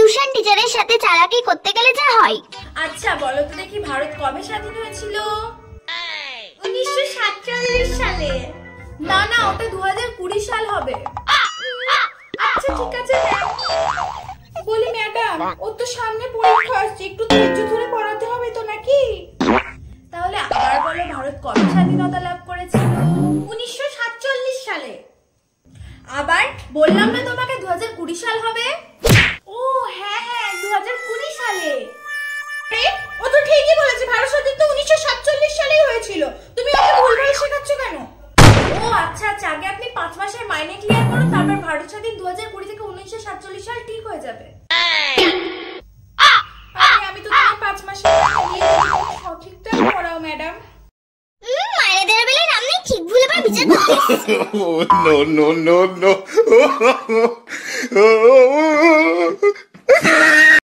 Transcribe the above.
Tuition টিচারের সাথে চালাকি করতে গেলে যা হয়। আচ্ছা বলো তো দেখি, ভারত কবে স্বাধীন হয়েছিল? 1947 সালে। না না, ওটা 2020 সাল হবে। আচ্ছা ঠিক আছে ম্যাম। বলি ম্যাডাম, ও তো সামনে পরীক্ষা আসছে, একটু ধৈর্য ধরে পড়াতে হবে তো নাকি? তাহলে আবার বলো, ভারত কবে স্বাধীনতা লাভ করেছিল? 1947 সালে। আবার বললাম না তোমাকে 2020 সাল হবে। ও হ্যাঁ হ্যাঁ, 2020 সালে। ও তো ঠিকই বলেছে, ভারত স্বাধীন তো 1947 সালেই হয়েছিল। তুমি ওকে ভুলভাল শেখাচ্ছ কেন? ও আচ্ছা আচ্ছা, আগে আপনি 5 মাসের মাইনে ক্লিয়ার করুন, তারপর ভারত স্বাধীন 2020 থেকে 1947 সাল ঠিক হয়ে যাবে। আমি তো তোমাকে 5 মাসের মাইনে দিয়ে দিই, সঠিকটা পড়াও ম্যাডাম। মাইনে দেওয়ার বেলায় নাম নেই, ঠিক ভুল আবার বিচার করতে। No, no, no, no.